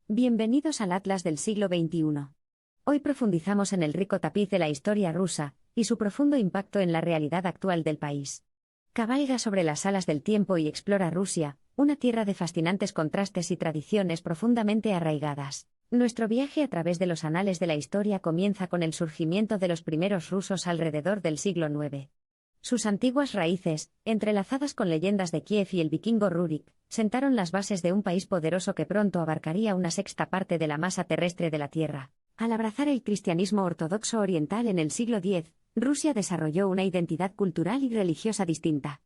Bienvenidos al Atlas del siglo XXI. Hoy profundizamos en el rico tapiz de la historia rusa y su profundo impacto en la realidad actual del país. Cabalga sobre las alas del tiempo y explora Rusia, una tierra de fascinantes contrastes y tradiciones profundamente arraigadas. Nuestro viaje a través de los anales de la historia comienza con el surgimiento de los primeros rusos alrededor del siglo IX. Sus antiguas raíces, entrelazadas con leyendas de Kiev y el vikingo Rurik, sentaron las bases de un país poderoso que pronto abarcaría una sexta parte de la masa terrestre de la Tierra. Al abrazar el cristianismo ortodoxo oriental en el siglo X, Rusia desarrolló una identidad cultural y religiosa distinta.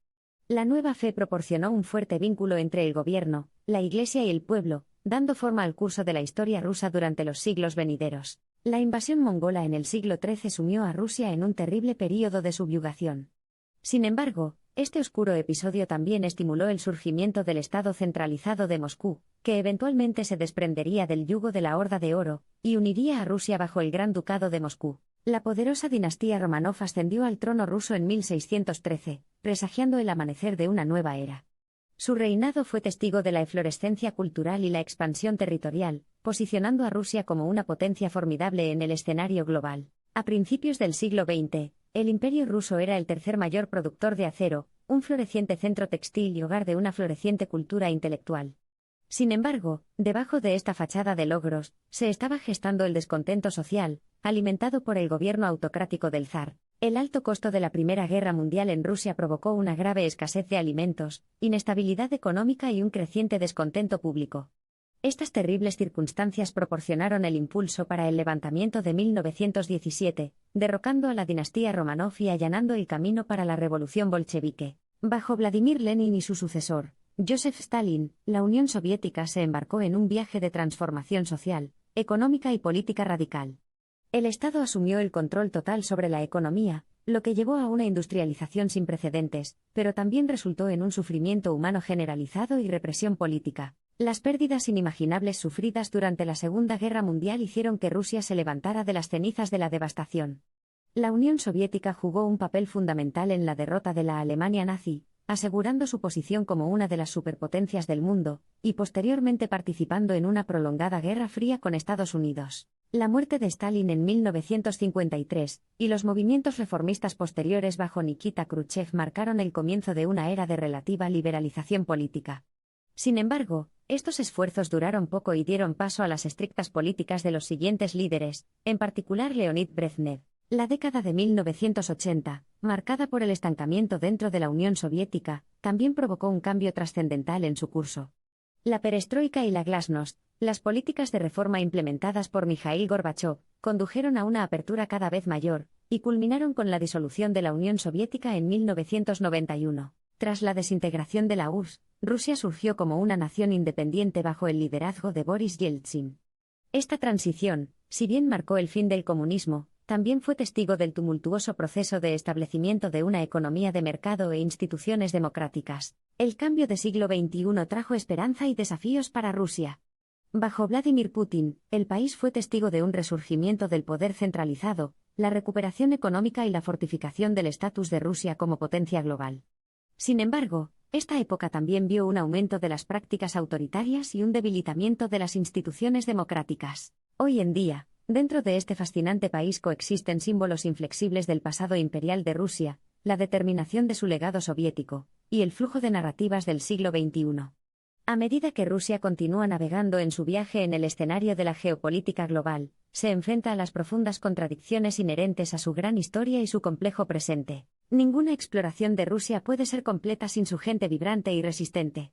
La nueva fe proporcionó un fuerte vínculo entre el gobierno, la Iglesia y el pueblo, dando forma al curso de la historia rusa durante los siglos venideros. La invasión mongola en el siglo XIII sumió a Rusia en un terrible período de subyugación. Sin embargo, este oscuro episodio también estimuló el surgimiento del Estado centralizado de Moscú, que eventualmente se desprendería del yugo de la Horda de Oro y uniría a Rusia bajo el Gran Ducado de Moscú. La poderosa dinastía Romanov ascendió al trono ruso en 1613, presagiando el amanecer de una nueva era. Su reinado fue testigo de la eflorescencia cultural y la expansión territorial, posicionando a Rusia como una potencia formidable en el escenario global. A principios del siglo XX, el Imperio ruso era el tercer mayor productor de acero, un floreciente centro textil y hogar de una floreciente cultura intelectual. Sin embargo, debajo de esta fachada de logros, se estaba gestando el descontento social, alimentado por el gobierno autocrático del zar. El alto costo de la Primera Guerra Mundial en Rusia provocó una grave escasez de alimentos, inestabilidad económica y un creciente descontento público. Estas terribles circunstancias proporcionaron el impulso para el levantamiento de 1917, derrocando a la dinastía Romanov y allanando el camino para la revolución bolchevique. Bajo Vladimir Lenin y su sucesor, Joseph Stalin, la Unión Soviética se embarcó en un viaje de transformación social, económica y política radical. El Estado asumió el control total sobre la economía, lo que llevó a una industrialización sin precedentes, pero también resultó en un sufrimiento humano generalizado y represión política. Las pérdidas inimaginables sufridas durante la Segunda Guerra Mundial hicieron que Rusia se levantara de las cenizas de la devastación. La Unión Soviética jugó un papel fundamental en la derrota de la Alemania nazi, asegurando su posición como una de las superpotencias del mundo, y posteriormente participando en una prolongada guerra fría con Estados Unidos. La muerte de Stalin en 1953 y los movimientos reformistas posteriores bajo Nikita Khrushchev marcaron el comienzo de una era de relativa liberalización política. Sin embargo, estos esfuerzos duraron poco y dieron paso a las estrictas políticas de los siguientes líderes, en particular Leonid Brezhnev. La década de 1980, marcada por el estancamiento dentro de la Unión Soviética, también provocó un cambio trascendental en su curso. La perestroika y la glasnost, las políticas de reforma implementadas por Mikhail Gorbachov, condujeron a una apertura cada vez mayor, y culminaron con la disolución de la Unión Soviética en 1991. Tras la desintegración de la URSS, Rusia surgió como una nación independiente bajo el liderazgo de Boris Yeltsin. Esta transición, si bien marcó el fin del comunismo, también fue testigo del tumultuoso proceso de establecimiento de una economía de mercado e instituciones democráticas. El cambio de siglo XXI trajo esperanza y desafíos para Rusia. Bajo Vladimir Putin, el país fue testigo de un resurgimiento del poder centralizado, la recuperación económica y la fortificación del estatus de Rusia como potencia global. Sin embargo, esta época también vio un aumento de las prácticas autoritarias y un debilitamiento de las instituciones democráticas. Hoy en día, dentro de este fascinante país coexisten símbolos inflexibles del pasado imperial de Rusia, la determinación de su legado soviético, y el flujo de narrativas del siglo XXI. A medida que Rusia continúa navegando en su viaje en el escenario de la geopolítica global, se enfrenta a las profundas contradicciones inherentes a su gran historia y su complejo presente. Ninguna exploración de Rusia puede ser completa sin su gente vibrante y resistente.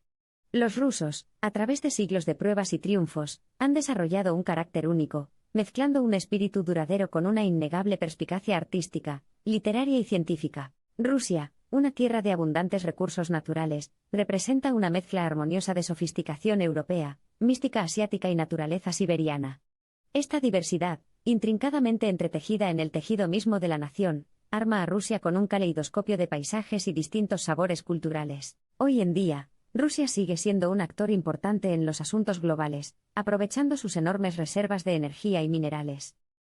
Los rusos, a través de siglos de pruebas y triunfos, han desarrollado un carácter único, mezclando un espíritu duradero con una innegable perspicacia artística, literaria y científica. Rusia, una tierra de abundantes recursos naturales, representa una mezcla armoniosa de sofisticación europea, mística asiática y naturaleza siberiana. Esta diversidad, intrincadamente entretejida en el tejido mismo de la nación, arma a Rusia con un caleidoscopio de paisajes y distintos sabores culturales. Hoy en día, Rusia sigue siendo un actor importante en los asuntos globales, aprovechando sus enormes reservas de energía y minerales.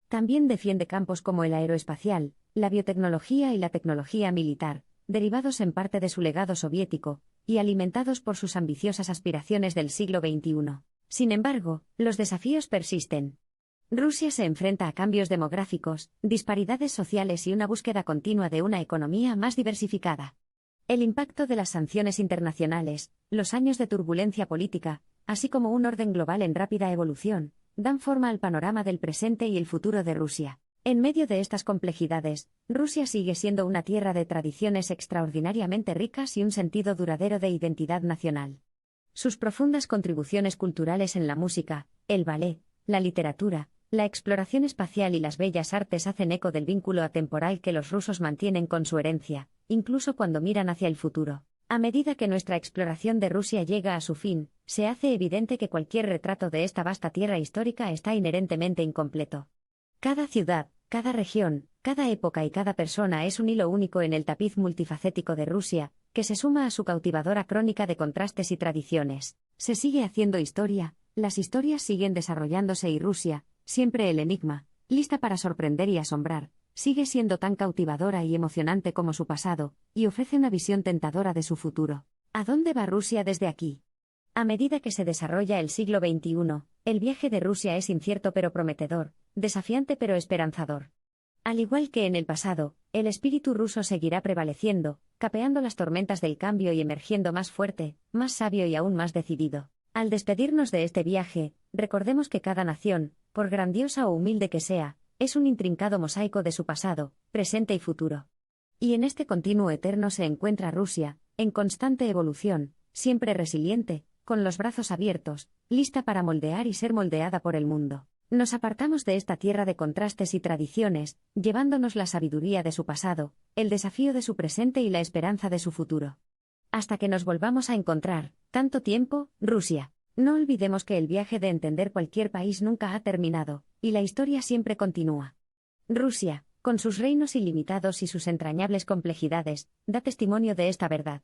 También defiende campos como el aeroespacial, la biotecnología y la tecnología militar, derivados en parte de su legado soviético, y alimentados por sus ambiciosas aspiraciones del siglo XXI. Sin embargo, los desafíos persisten. Rusia se enfrenta a cambios demográficos, disparidades sociales y una búsqueda continua de una economía más diversificada. El impacto de las sanciones internacionales, los años de turbulencia política, así como un orden global en rápida evolución, dan forma al panorama del presente y el futuro de Rusia. En medio de estas complejidades, Rusia sigue siendo una tierra de tradiciones extraordinariamente ricas y un sentido duradero de identidad nacional. Sus profundas contribuciones culturales en la música, el ballet, la literatura, la exploración espacial y las bellas artes hacen eco del vínculo atemporal que los rusos mantienen con su herencia, incluso cuando miran hacia el futuro. A medida que nuestra exploración de Rusia llega a su fin, se hace evidente que cualquier retrato de esta vasta tierra histórica está inherentemente incompleto. Cada ciudad, cada región, cada época y cada persona es un hilo único en el tapiz multifacético de Rusia, que se suma a su cautivadora crónica de contrastes y tradiciones. Se sigue haciendo historia, las historias siguen desarrollándose y Rusia, siempre el enigma, lista para sorprender y asombrar, sigue siendo tan cautivadora y emocionante como su pasado, y ofrece una visión tentadora de su futuro. ¿A dónde va Rusia desde aquí? A medida que se desarrolla el siglo XXI, el viaje de Rusia es incierto pero prometedor, desafiante pero esperanzador. Al igual que en el pasado, el espíritu ruso seguirá prevaleciendo, capeando las tormentas del cambio y emergiendo más fuerte, más sabio y aún más decidido. Al despedirnos de este viaje, recordemos que cada nación, por grandiosa o humilde que sea, es un intrincado mosaico de su pasado, presente y futuro. Y en este continuo eterno se encuentra Rusia, en constante evolución, siempre resiliente, con los brazos abiertos, lista para moldear y ser moldeada por el mundo. Nos apartamos de esta tierra de contrastes y tradiciones, llevándonos la sabiduría de su pasado, el desafío de su presente y la esperanza de su futuro. Hasta que nos volvamos a encontrar, tanto tiempo, Rusia. No olvidemos que el viaje de entender cualquier país nunca ha terminado, y la historia siempre continúa. Rusia, con sus reinos ilimitados y sus entrañables complejidades, da testimonio de esta verdad.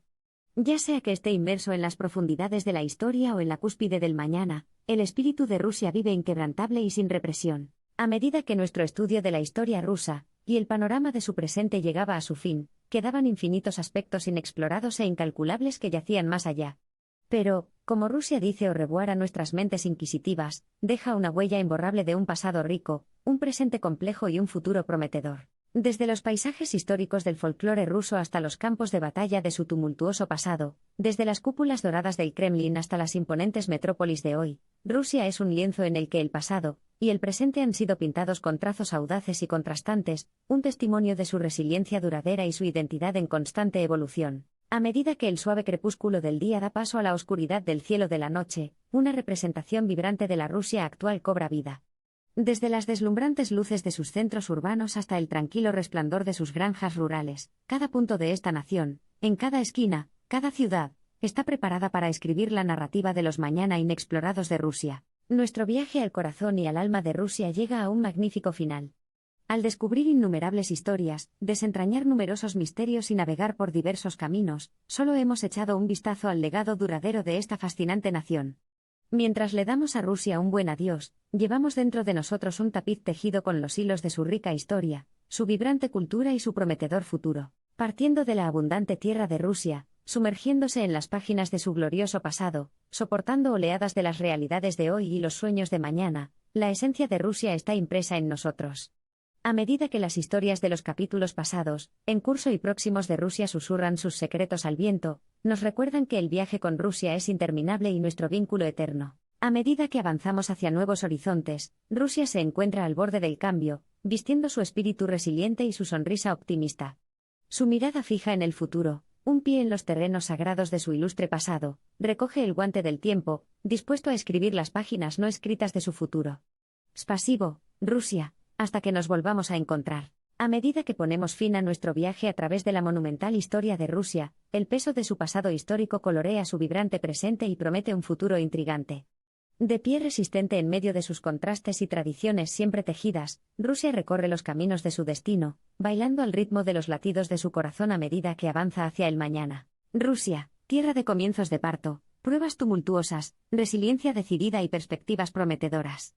Ya sea que esté inmerso en las profundidades de la historia o en la cúspide del mañana, el espíritu de Rusia vive inquebrantable y sin represión. A medida que nuestro estudio de la historia rusa y el panorama de su presente llegaba a su fin, quedaban infinitos aspectos inexplorados e incalculables que yacían más allá. Pero, como Rusia dice au revoir a nuestras mentes inquisitivas, deja una huella imborrable de un pasado rico, un presente complejo y un futuro prometedor. Desde los paisajes históricos del folclore ruso hasta los campos de batalla de su tumultuoso pasado, desde las cúpulas doradas del Kremlin hasta las imponentes metrópolis de hoy, Rusia es un lienzo en el que el pasado y el presente han sido pintados con trazos audaces y contrastantes, un testimonio de su resiliencia duradera y su identidad en constante evolución. A medida que el suave crepúsculo del día da paso a la oscuridad del cielo de la noche, una representación vibrante de la Rusia actual cobra vida. Desde las deslumbrantes luces de sus centros urbanos hasta el tranquilo resplandor de sus granjas rurales, cada punto de esta nación, en cada esquina, cada ciudad, está preparada para escribir la narrativa de los mañana inexplorados de Rusia. Nuestro viaje al corazón y al alma de Rusia llega a un magnífico final. Al descubrir innumerables historias, desentrañar numerosos misterios y navegar por diversos caminos, solo hemos echado un vistazo al legado duradero de esta fascinante nación. Mientras le damos a Rusia un buen adiós, llevamos dentro de nosotros un tapiz tejido con los hilos de su rica historia, su vibrante cultura y su prometedor futuro. Partiendo de la abundante tierra de Rusia, sumergiéndose en las páginas de su glorioso pasado, soportando oleadas de las realidades de hoy y los sueños de mañana, la esencia de Rusia está impresa en nosotros. A medida que las historias de los capítulos pasados, en curso y próximos de Rusia susurran sus secretos al viento, nos recuerdan que el viaje con Rusia es interminable y nuestro vínculo eterno. A medida que avanzamos hacia nuevos horizontes, Rusia se encuentra al borde del cambio, vistiendo su espíritu resiliente y su sonrisa optimista. Su mirada fija en el futuro, un pie en los terrenos sagrados de su ilustre pasado, recoge el guante del tiempo, dispuesto a escribir las páginas no escritas de su futuro. Spasibo, Rusia. Hasta que nos volvamos a encontrar. A medida que ponemos fin a nuestro viaje a través de la monumental historia de Rusia, el peso de su pasado histórico colorea su vibrante presente y promete un futuro intrigante. De pie resistente en medio de sus contrastes y tradiciones siempre tejidas, Rusia recorre los caminos de su destino, bailando al ritmo de los latidos de su corazón a medida que avanza hacia el mañana. Rusia, tierra de comienzos de parto, pruebas tumultuosas, resiliencia decidida y perspectivas prometedoras.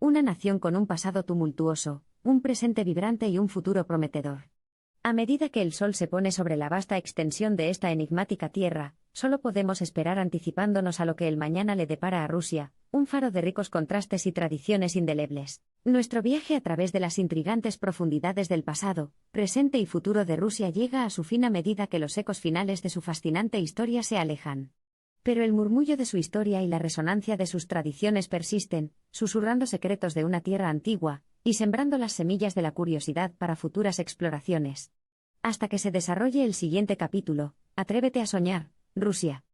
Una nación con un pasado tumultuoso, un presente vibrante y un futuro prometedor. A medida que el sol se pone sobre la vasta extensión de esta enigmática tierra, Solo podemos esperar anticipándonos a lo que el mañana le depara a Rusia, un faro de ricos contrastes y tradiciones indelebles. Nuestro viaje a través de las intrigantes profundidades del pasado, presente y futuro de Rusia llega a su fin a medida que los ecos finales de su fascinante historia se alejan. Pero el murmullo de su historia y la resonancia de sus tradiciones persisten, susurrando secretos de una tierra antigua, y sembrando las semillas de la curiosidad para futuras exploraciones. Hasta que se desarrolle el siguiente capítulo, atrévete a soñar, Rusia.